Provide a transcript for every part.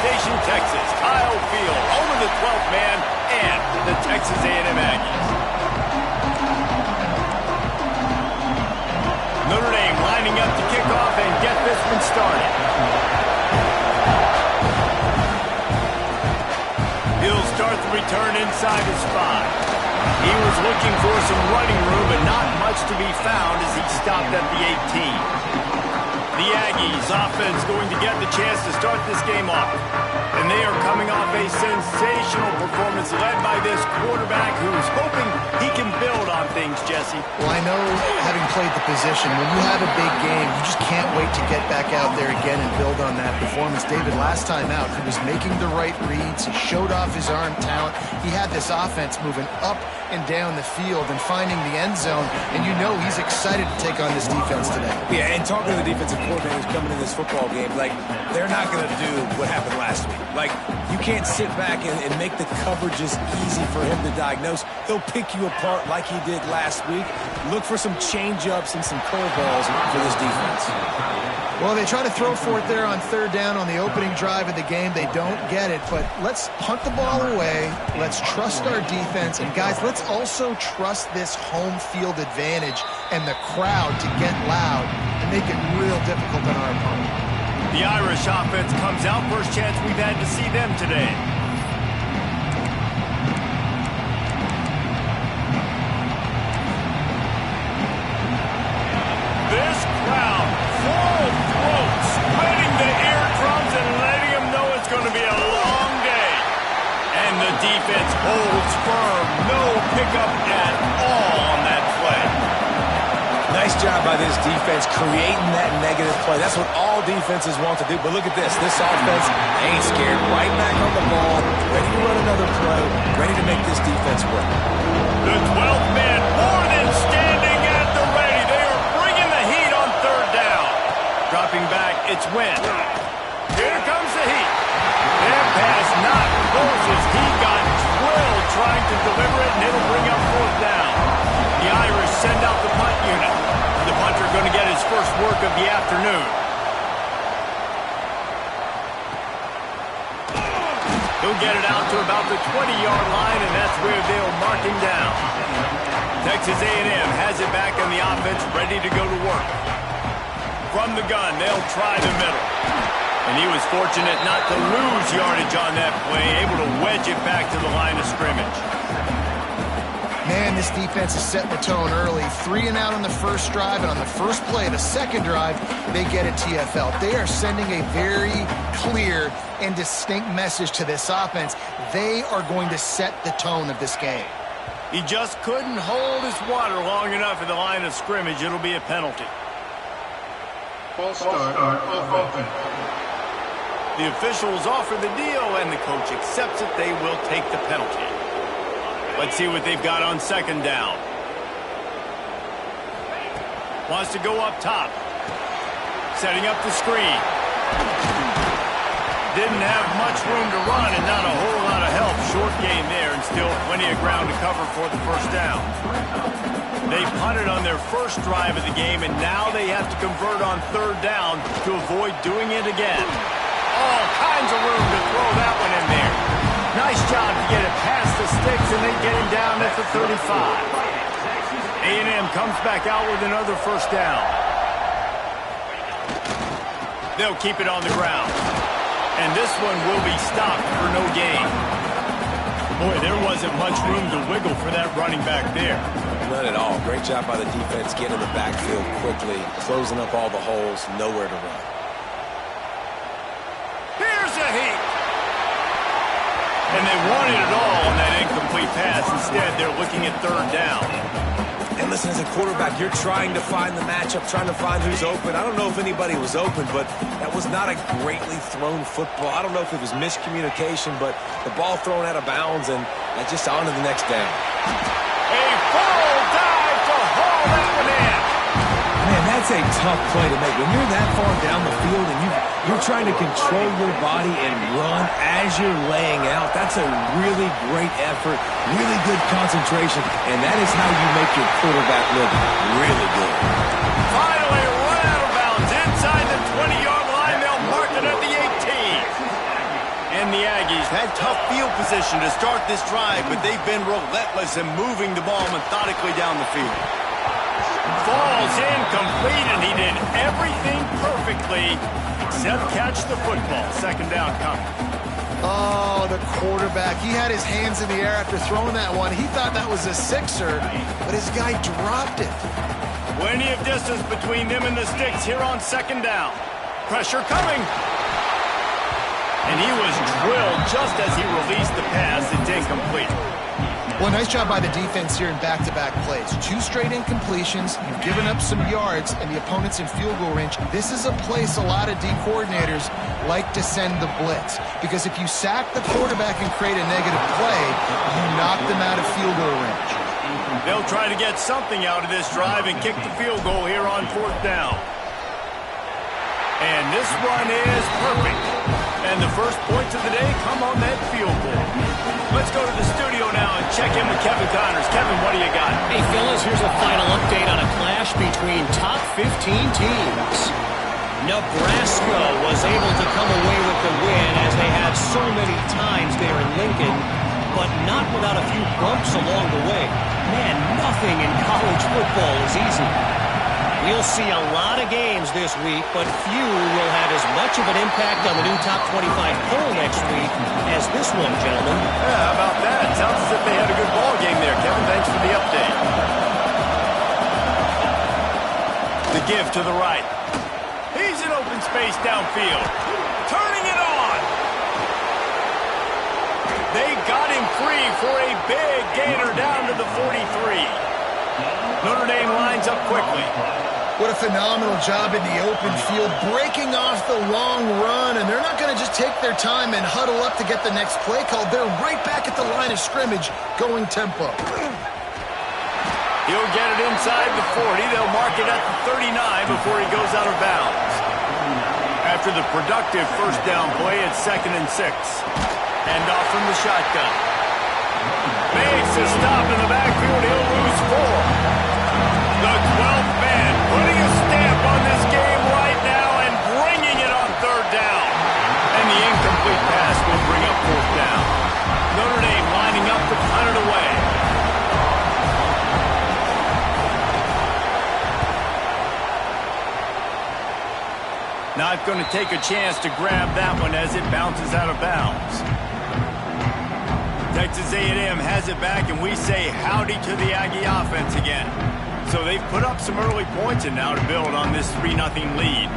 Station, Texas. Kyle Field, home of the 12th man and the Texas A&M Aggies. Notre Dame lining up to kick off and get this one started. He'll start the return inside his 5. He was looking for some running room, but not much to be found as he stopped at the 18. The Aggies offense going to get the chance to start this game off. And they are coming off a sensational performance led by this quarterback who's hoping he can build on things, Jesse. Well, I know, having played the position, when you have a big game, you just can't wait to get back out there again and build on that performance. David, last time out, he was making the right reads. He showed off his arm talent. He had this offense moving up and down the field and finding the end zone. And you know he's excited to take on this defense today. Yeah, and talking to the defensive coordinators coming in this football game, like, they're not going to do what happened last week. Like, you can't sit back and make the coverages easy for him to diagnose. He'll pick you apart like he did last week. Look for some change-ups and some curveballs for this defense. Well, they try to throw for it there on third down on the opening drive of the game. They don't get it, but let's punt the ball away. Let's trust our defense. And, guys, let's also trust this home field advantage and the crowd to get loud and make it real difficult on our opponent. The Irish offense comes out. First chance we've had to see them today. This crowd, full throat, spreading the eardrums and letting them know it's going to be a long day. And the defense holds firm. No pickup at all on that play. Nice job by this defense creating that negative play. That's what all defenses want to do. But look at this. This offense ain't scared. Right back on the ball, ready to run another play, ready to make this defense work. The 12th man more than standing at the ready. They are bringing the heat on third down. Dropping back, it's Wynn. Here comes the heat. That pass not close as he got drilled trying to deliver it, and it'll bring up fourth down. The Irish send out the punt unit. The punter going to get his first work of the afternoon. He'll get it out to about the 20-yard line, and that's where they'll mark him down. Texas A&M has it back on the offense, ready to go to work. From the gun, they'll try the middle. And he was fortunate not to lose yardage on that play, able to wedge it back to the line of scrimmage. Man, this defense is setting the tone early. 3 and out on the first drive, and on the first play of the second drive, they get a TFL. They are sending a very clear and distinct message to this offense. They are going to set the tone of this game. He just couldn't hold his water long enough at the line of scrimmage. It'll be a penalty. False start offense. The officials offer the deal, and the coach accepts it. They will take the penalty. Let's see what they've got on second down. Wants to go up top. Setting up the screen. Didn't have much room to run and not a whole lot of help. Short gain there and still plenty of ground to cover for the first down. They punted on their first drive of the game, and now they have to convert on third down to avoid doing it again. All kinds of room to throw that one in there. Nice job to get it past the sticks, and they get him down at the 35. A&M comes back out with another first down. They'll keep it on the ground. And this one will be stopped for no gain. Boy, there wasn't much room to wiggle for that running back there. None at all. Great job by the defense getting in the backfield quickly, closing up all the holes, nowhere to run. Here's a heat. And they wanted it all on that incomplete pass. Instead, they're looking at third down. And listen, as a quarterback, you're trying to find the matchup, trying to find who's open. I don't know if anybody was open, but that was not a greatly thrown football. I don't know if it was miscommunication, but the ball thrown out of bounds, and just on to the next down. A full dive to haul that one in. Man, that's a tough play to make. When you're that far down the field and you're trying to control your body and run as you're laying out, that's a really great effort, really good concentration, and that is how you make your quarterback look really good. Finally run out of bounds inside the 20-yard line. They'll mark it at the 18. Aggies had tough field position to start this drive, but they've been relentless in moving the ball methodically down the field. Falls incomplete, and he did everything perfectly except catch the football. Second down coming. Oh, the quarterback. He had his hands in the air after throwing that one. He thought that was a sixer, but his guy dropped it. Plenty of distance between them and the sticks here on second down. Pressure coming. And he was drilled just as he released the pass. It's incomplete. Well, nice job by the defense here in back-to-back plays. 2 straight incompletions. You've given up some yards, and the opponent's in field goal range. This is a place a lot of D coordinators like to send the blitz, because if you sack the quarterback and create a negative play, you knock them out of field goal range. They'll try to get something out of this drive and kick the field goal here on fourth down. And this one is perfect. And the first points of the day come on that field goal. Let's go to the studio now and check in with Kevin Connors. Kevin, what do you got? Hey, fellas, here's a final update on a clash between top 15 teams. Nebraska was able to come away with the win, as they had so many times there in Lincoln, but not without a few bumps along the way. Man, nothing in college football is easy. We'll see a lot of games this week, but few will have as much of an impact on the new top 25 poll next week as this one, gentlemen. Yeah, how about that? Sounds as if they had a good ball game there, Kevin. Thanks for the update. The give to the right. He's in open space downfield. Turning it on. They got him free for a big gainer down to the 43. Notre Dame lines up quickly. What a phenomenal job in the open field, breaking off the long run, and they're not going to just take their time and huddle up to get the next play called. They're right back at the line of scrimmage, going tempo. He'll get it inside the 40. They'll mark it at the 39 before he goes out of bounds. After the productive first down play, it's 2nd and 6. Hand off from the shotgun. Makes a stop in the backfield. He'll lose 4. The 12th man putting a stamp on this game right now and bringing it on third down. And the incomplete pass will bring up fourth down. Notre Dame lining up to punt it away. Not going to take a chance to grab that one as it bounces out of bounds. Texas A&M has it back, and we say howdy to the Aggie offense again. So they've put up some early points and now to build on this 3-0 lead.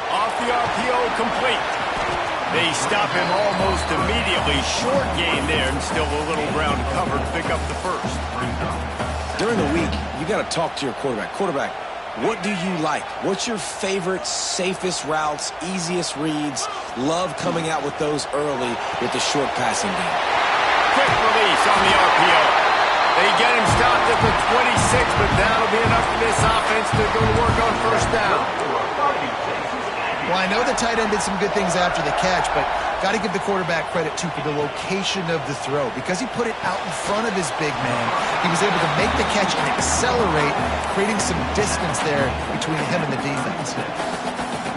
Off the RPO, complete. They stop him almost immediately. Short gain there, and still a little ground covered to pick up the first. During the week, you got to talk to your quarterback. Quarterback, what do you like? What's your favorite, safest routes, easiest reads? Love coming out with those early with the short passing game. Quick release on the RPO. They get him stopped at the 26, but that'll be enough for this offense to go to work on first down. Well, I know the tight end did some good things after the catch, but got to give the quarterback credit, too, for the location of the throw. Because he put it out in front of his big man, he was able to make the catch and accelerate, creating some distance there between him and the defense.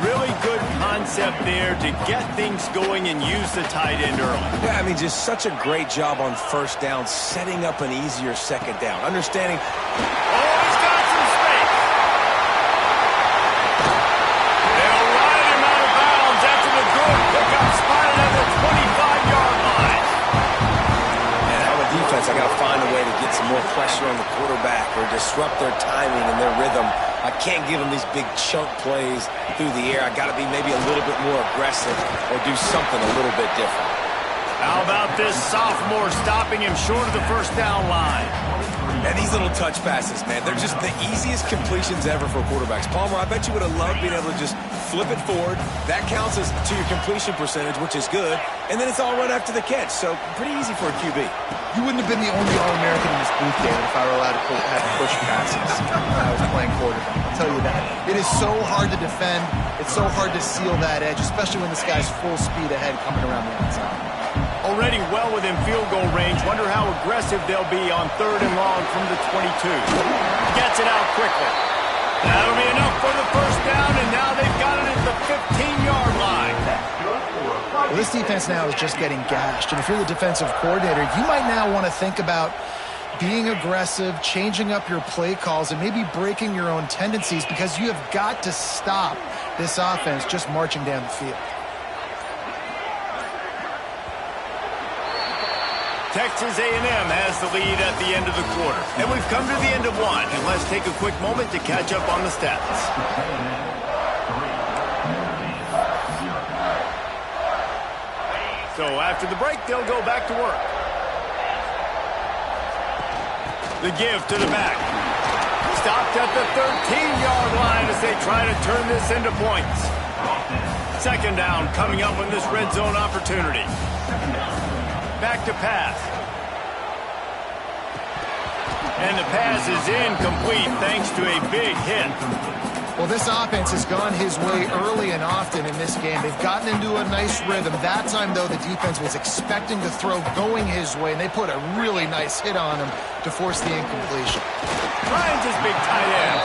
Really good concept there to get things going and use the tight end early. Yeah, I mean, just such a great job on first down, setting up an easier second down. Understanding. Oh, he's got some space. They'll ride him out of bounds after the good pickup spotted at the 25-yard line. And on the defense, I got to find a way to get some more pressure on the quarterback or disrupt their timing and their rhythm. I can't give them these big chunk plays through the air. I got to be maybe a little bit more aggressive or do something a little bit different. How about this sophomore stopping him short of the first down line? And these little touch passes, man, they're just the easiest completions ever for quarterbacks. Palmer, I bet you would have loved being able to just flip it forward. That counts as to your completion percentage, which is good. And then it's all right after the catch. So pretty easy for a QB. You wouldn't have been the only All-American in this booth, David, if I were allowed to have push passes when I was playing quarterback. I'll tell you that. It is so hard to defend. It's so hard to seal that edge, especially when this guy's full speed ahead coming around the outside. Already well within field goal range. Wonder how aggressive they'll be on 3rd and long from the 22. Gets it out quickly. That'll be enough for the first down, and now they've got it at the 15-yard line. Well, this defense now is just getting gashed, and if you're the defensive coordinator, you might now want to think about being aggressive, changing up your play calls, and maybe breaking your own tendencies, because you have got to stop this offense just marching down the field. Texas A&M has the lead at the end of the quarter. And we've come to the end of one. And let's take a quick moment to catch up on the stats. So after the break, they'll go back to work. The give to the back. Stopped at the 13-yard line as they try to turn this into points. 2nd down coming up on this red zone opportunity. Back to pass. And the pass is incomplete thanks to a big hit. Well, this offense has gone his way early and often in this game. They've gotten into a nice rhythm. That time, though, the defense was expecting the throw going his way, and they put a really nice hit on him to force the incompletion. Ryan's his big tight end.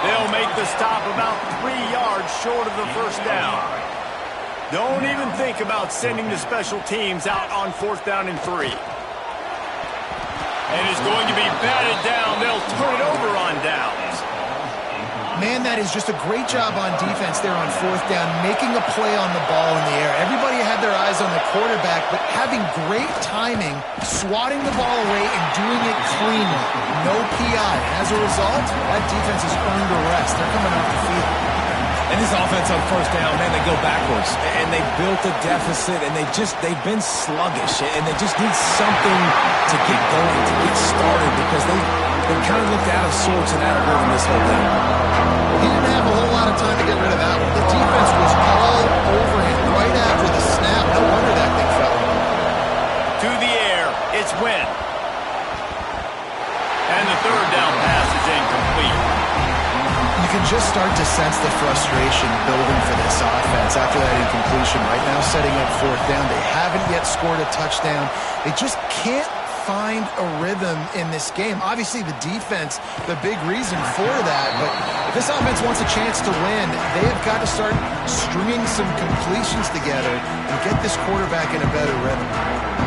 They'll make the stop about 3 yards short of the first down. Don't even think about sending the special teams out on 4th down and 3. And it's going to be batted down. They'll turn it over on downs. Man, that is just a great job on defense there on 4th down, making a play on the ball in the air. Everybody had their eyes on the quarterback, but having great timing, swatting the ball away, and doing it cleanly. No PI. As a result, that defense has earned a rest. They're coming off the field. And this offense on 1st down, man, they go backwards. And they built a deficit, and they've been sluggish. And they just need something to get going, to get started, because they kind of looked out of sorts and out of rhythm this whole thing. He didn't have a whole lot of time to get rid of that one. The defense was all over him right after the snap. No wonder that thing fell. To the air, it's Wynn. And the 3rd down pass is incomplete. You can just start to sense the frustration building for this offense after that incompletion. Right now, setting up 4th down. They haven't yet scored a touchdown. They just can't find a rhythm in this game. Obviously, the defense, the big reason for that. But if this offense wants a chance to win, they have got to start stringing some completions together and get this quarterback in a better rhythm.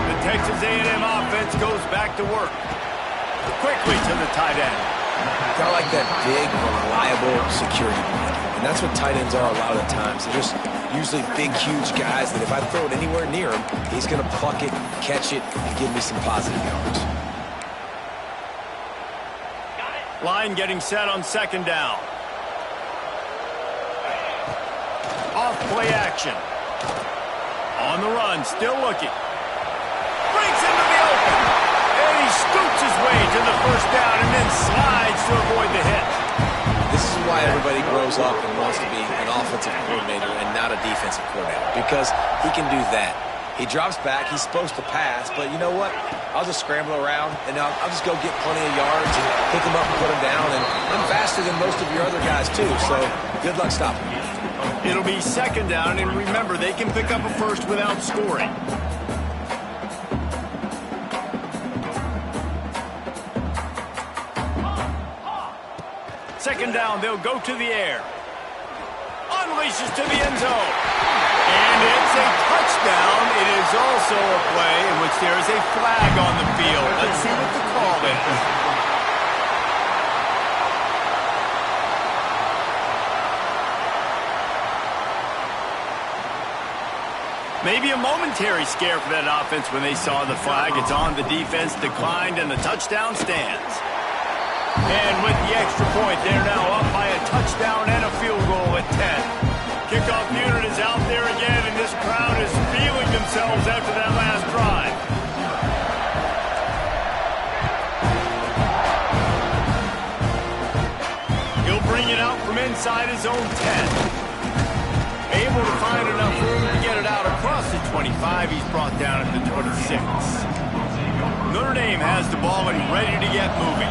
The Texas A&M offense goes back to work. Quickly to the tight end. Kind of like that big, reliable security blanket. And that's what tight ends are a lot of the times. They're just usually big, huge guys that if I throw it anywhere near him, he's going to pluck it, catch it, and give me some positive yards. Line getting set on 2nd down. Off play action. On the run, still looking. Breaks into the open. And he scoots his way to the 1st down and then slides to avoid the hit. This is why everybody grows up and wants to be an offensive coordinator and not a defensive coordinator, because he can do that. He drops back, he's supposed to pass, but you know what? I'll just scramble around, and I'll just go get plenty of yards and pick him up and put him down, and I'm faster than most of your other guys too, so good luck stopping me. It'll be 2nd down, and remember, they can pick up a first without scoring. Second down, they'll go to the air. Unleashes to the end zone. And it's a touchdown. It is also a play in which there is a flag on the field. Let's see what the call is. Maybe a momentary scare for that offense when they saw the flag. It's on, the defense declined, and the touchdown stands. And with the extra point, they're now up by a touchdown and a field goal at 10. Kickoff unit is out there again, and this crowd is feeling themselves after that last drive. He'll bring it out from inside his own 10. Able to find enough room to get it out across the 25. He's brought down at the 26. Notre Dame has the ball and ready to get moving.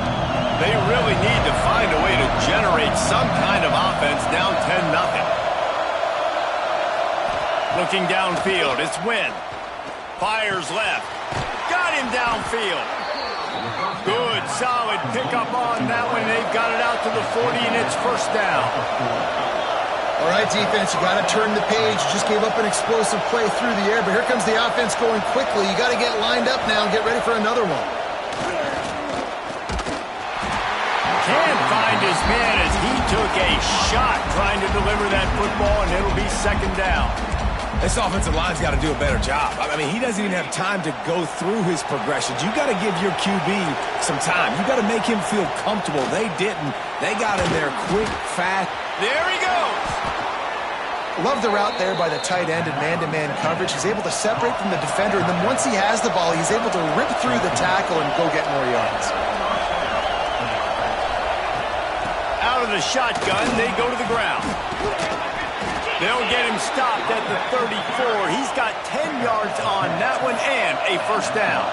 They really need to find a way to generate some kind of offense down 10-0. Looking downfield, it's Wynn. Fires left. Got him downfield. Good, solid pickup on that one. They've got it out to the 40, and it's first down. All right, defense, you got to turn the page. You just gave up an explosive play through the air, but here comes the offense going quickly. You got to get lined up now and get ready for another one. Can't find his man as he took a shot trying to deliver that football, and it'll be second down. This offensive line's got to do a better job. I mean, he doesn't even have time to go through his progressions. You got to give your QB some time. You got to make him feel comfortable. They didn't. They got him there quick, fast. There he goes. Love the route there by the tight end in man-to-man coverage. He's able to separate from the defender, and then once he has the ball, he's able to rip through the tackle and go get more yards. Out of the shotgun, they go to the ground. They'll get him stopped at the 34. He's got 10 yards on that one and a first down.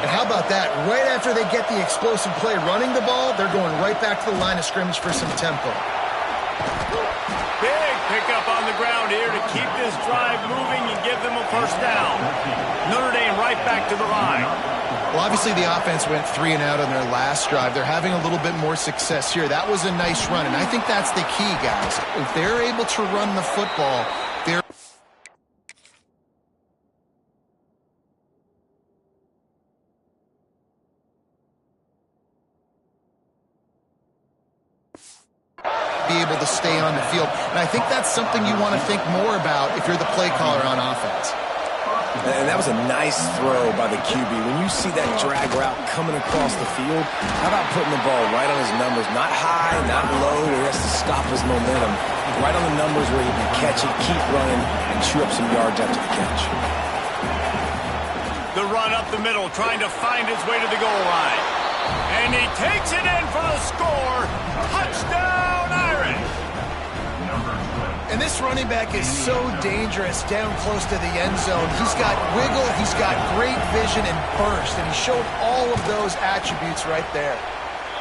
And how about that? Right after they get the explosive play running the ball, they're going right back to the line of scrimmage for some tempo. Big pickup on the ground here to keep this drive moving and give them a first down. Notre Dame right back to the line. Well, obviously the offense went 3 and out on their last drive. They're having a little bit more success here. That was a nice run, and I think that's the key, guys. If they're able to run the football, they're be able to stay on the field. And I think that's something you want to think more about if you're the play caller on offense. And that was a nice throw by the QB. When you see that drag route coming across the field, how about putting the ball right on his numbers? Not high, not low, where he has to stop his momentum. Right on the numbers where he can catch it, keep running, and chew up some yards after the catch. The run up the middle, trying to find his way to the goal line. And he takes it in for the score. Touchdown, Irish! And this running back is so dangerous down close to the end zone. He's got wiggle, he's got great vision and burst, and he showed all of those attributes right there.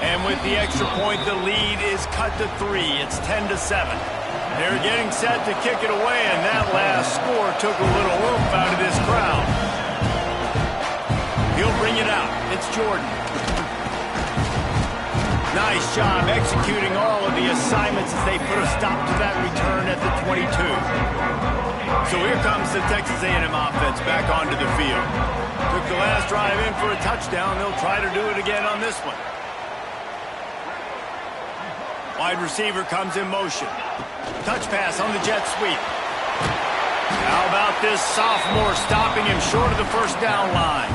And with the extra point, the lead is cut to 3. It's 10-7. They're getting set to kick it away, and that last score took a little oomph out of this crowd. He'll bring it out. It's Jordan. Nice job executing all of the assignments as they put a stop to that return at the 22. So here comes the Texas A&M offense back onto the field. Took the last drive in for a touchdown. They'll try to do it again on this one. Wide receiver comes in motion. Touch pass on the jet sweep. How about this sophomore stopping him short of the first down line?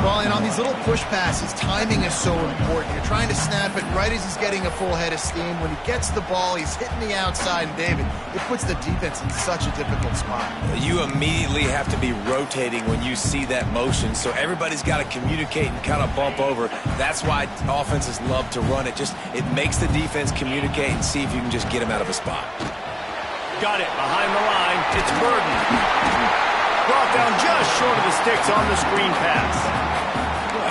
Well, and on these little push passes, timing is so important. You're trying to snap it right as he's getting a full head of steam. When he gets the ball, he's hitting the outside, and David, it puts the defense in such a difficult spot. You immediately have to be rotating when you see that motion, so everybody's got to communicate and kind of bump over. That's why offenses love to run it. It makes the defense communicate and see if you can just get him out of a spot. Got it behind the line. It's Burden. Brought down just short of the sticks on the screen pass.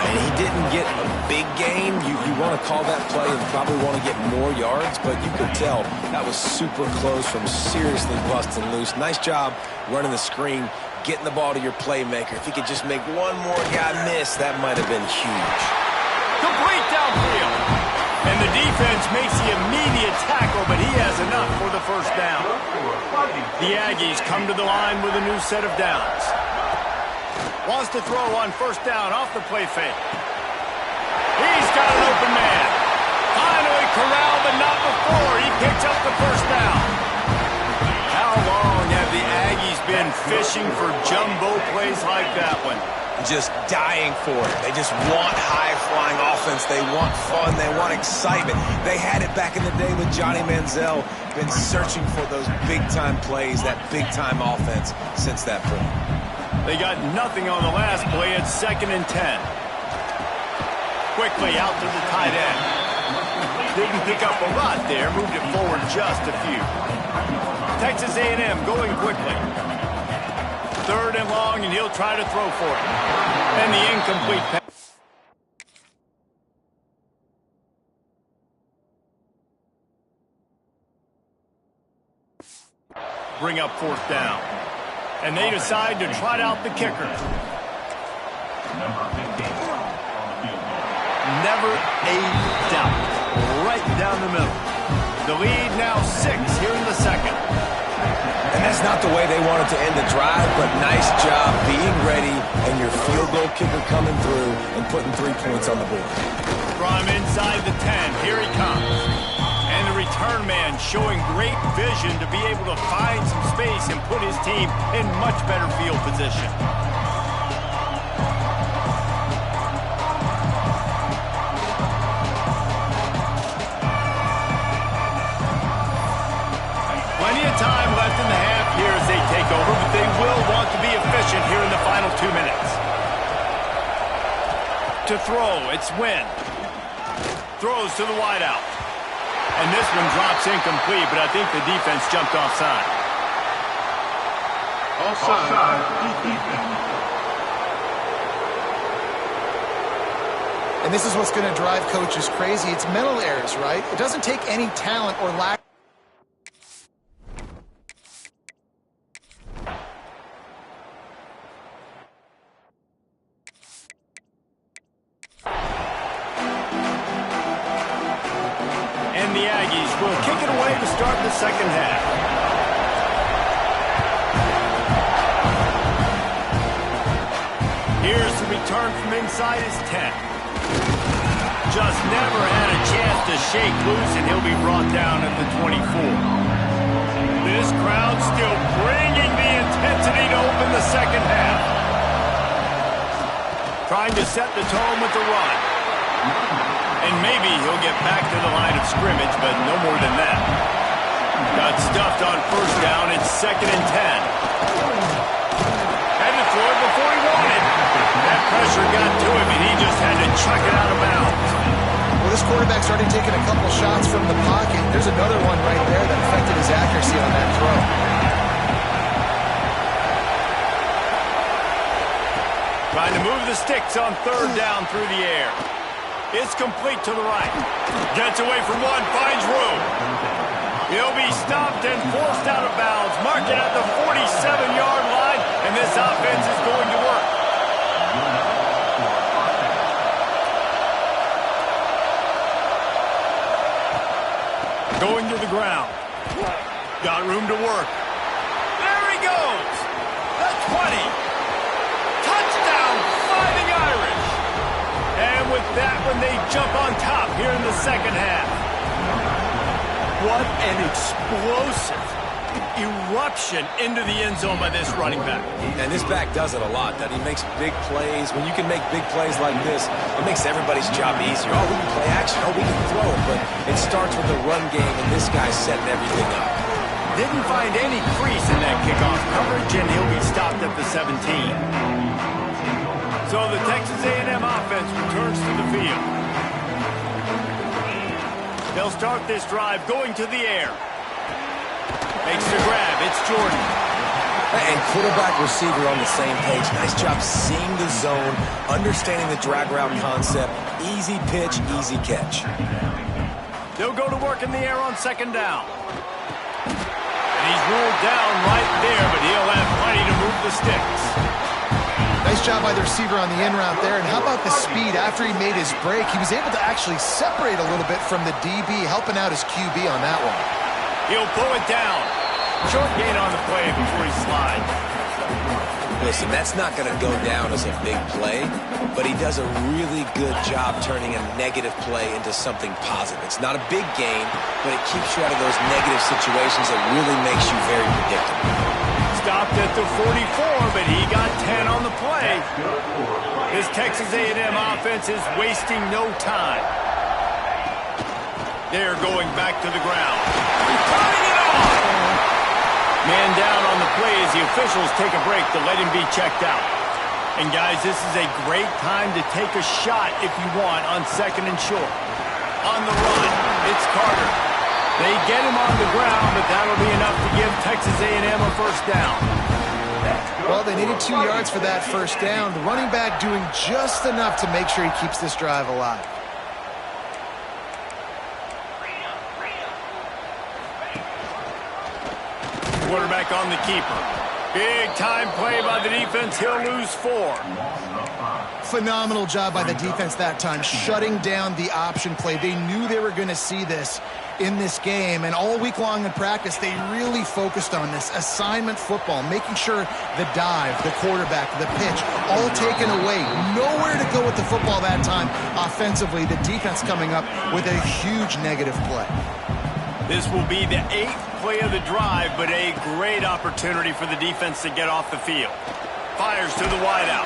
And he didn't get a big gain. You want to call that play and probably want to get more yards, but you could tell that was super close from seriously busting loose. Nice job running the screen, getting the ball to your playmaker. If he could just make one more guy miss, that might have been huge. Complete downfield. And the defense makes the immediate tackle, but he has enough for the first down. The Aggies come to the line with a new set of downs. Wants to throw on first down off the play fake. He's got an open man. Finally corralled, but not before. He picks up the first down. How long have the Aggies been fishing for jumbo plays like that one? Just dying for it. They just want high-flying offense. They want fun. They want excitement. They had it back in the day with Johnny Manziel. Been searching for those big-time plays, that big-time offense since that point. They got nothing on the last play. It's 2nd and 10. Quickly out to the tight end. Didn't pick up a lot there. Moved it forward just a few. Texas A&M going quickly. 3rd and long, and he'll try to throw for it. And the incomplete pass. Bring up 4th down. And they decide to trot out the kicker. Never a doubt. Right down the middle. The lead now 6 here in the second. And that's not the way they wanted to end the drive, but nice job being ready and your field goal kicker coming through and putting 3 points on the board. From inside the 10, here he comes. And the return man showing great vision to be able to find some space and put his team in much better field position. Time left in the half here as they take over, but they will want to be efficient here in the final 2 minutes. To throw, it's Wynn. Throws to the wideout. And this one drops incomplete, but I think the defense jumped offside. Offside. Defense. And this is what's going to drive coaches crazy. It's mental errors, right? It doesn't take any talent or lack. The Aggies will kick it away to start the second half. Here's the return from inside his 10. Just never had a chance to shake loose, and he'll be brought down at the 24. This crowd still bringing the intensity to open the second half. Trying to set the tone with the run. And maybe he'll get back to the line of scrimmage, but no more than that. Got stuffed on first down. It's 2nd and 10. Headed for it before he wanted. That pressure got to him, and he just had to chuck it out of bounds. Well, this quarterback's already taken a couple shots from the pocket. There's another one right there that affected his accuracy on that throw. Trying to move the sticks on 3rd down through the air. It's complete to the right. Gets away from one, finds room. He'll be stopped and forced out of bounds. Marked it at the 47-yard line, and this offense is going to work. Going to the ground. Got room to work. There he goes. The 20. Touchdown, Fighting Irish. And with that one, they jump on top here in the second half. What an explosive eruption into the end zone by this running back. And this back does it a lot. That he makes big plays. When you can make big plays like this, it makes everybody's job easier. Oh, we can play action. Oh, we can throw it. But it starts with the run game, and this guy's setting everything up. Didn't find any crease in that kickoff coverage, and he'll be stopped at the 17. So the Texas A&M offense returns to the field. They'll start this drive going to the air. Makes the grab. It's Jordan. And quarterback receiver on the same page. Nice job seeing the zone, understanding the drag route concept. Easy pitch, easy catch. They'll go to work in the air on 2nd down. And he's ruled down right there, but he'll have plenty to move the sticks. Nice job by the receiver on the in route there. And how about the speed after he made his break? He was able to actually separate a little bit from the DB, helping out his QB on that one. He'll pull it down. Short gain on the play before he slides. Listen, that's not going to go down as a big play, but he does a really good job turning a negative play into something positive. It's not a big gain, but it keeps you out of those negative situations that really makes you very predictable. Stopped at the 44, but he got 10 on the play. This Texas A&M offense is wasting no time. They're going back to the ground. Tying it off! Man down on the play as the officials take a break to let him be checked out. And guys, this is a great time to take a shot if you want on 2nd and short. On the run, it's Carter. They get him on the ground, but that'll be enough to give Texas A&M a first down. Well, they needed 2 yards for that first down. The running back doing just enough to make sure he keeps this drive alive. Quarterback on the keeper. Big-time play by the defense. He'll lose 4. Phenomenal job by the defense that time, shutting down the option play. They knew they were going to see this in this game, and all week long in practice, they really focused on this assignment football, making sure the dive, the quarterback, the pitch, all taken away. Nowhere to go with the football that time offensively. The defense coming up with a huge negative play. This will be the 8th play of the drive, but a great opportunity for the defense to get off the field. Fires to the wideout.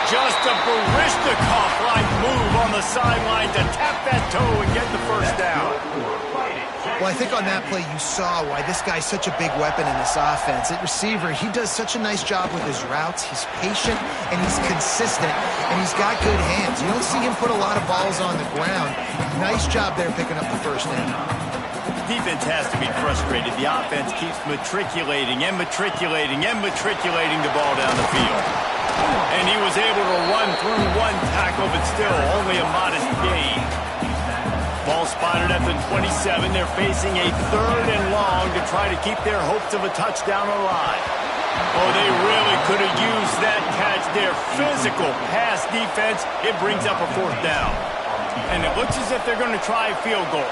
Just a Baryshnikov-like move on the sideline to tap that toe and get the first down. Well, I think on that play you saw why this guy's such a big weapon in this offense. At receiver, he does such a nice job with his routes. He's patient, and he's consistent, and he's got good hands. You don't see him put a lot of balls on the ground. Nice job there picking up the first down. Defense has to be frustrated. The offense keeps matriculating and matriculating and matriculating the ball down the field. And he was able to run through 1 tackle, but still only a modest gain. Ball spotted at the 27. They're facing a 3rd and long to try to keep their hopes of a touchdown alive. Oh, they really could have used that catch. Their physical pass defense, it brings up a 4th down. And it looks as if they're going to try a field goal.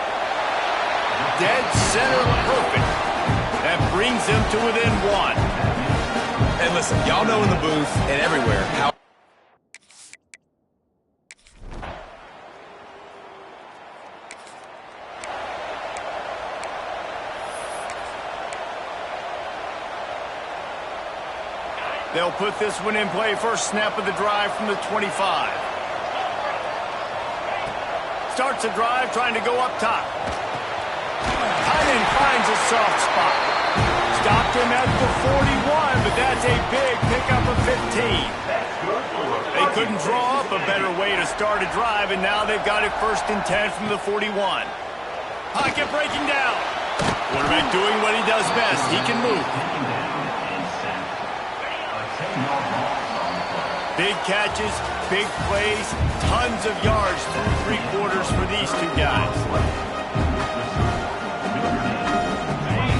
Dead center perfect. That brings them to within 1. And listen, y'all know in the booth and everywhere how... They'll put this one in play. First snap of the drive from the 25. Starts the drive trying to go up top. Tynan finds a soft spot. Stopped him at the 41, but that's a big pickup of 15. They couldn't draw up a better way to start a drive, and now they've got it 1st and 10 from the 41. Pocket breaking down. Quarterback doing what he does best. He can move. Big catches, big plays, tons of yards through 3 quarters for these 2 guys.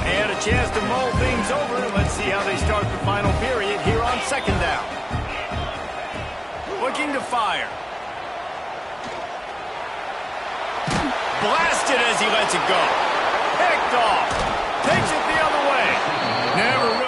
And a chance to mull things over. Let's see how they start the final period here on 2nd down. Looking to fire. Blasted as he lets it go. Picked off. Takes it the other way. Never really...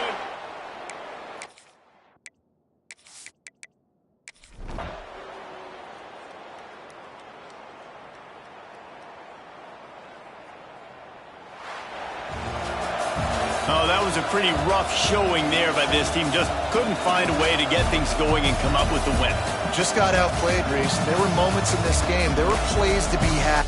Oh, that was a pretty rough showing there by this team. Just couldn't find a way to get things going and come up with the win. Just got outplayed, Reese. There were moments in this game. There were plays to be had.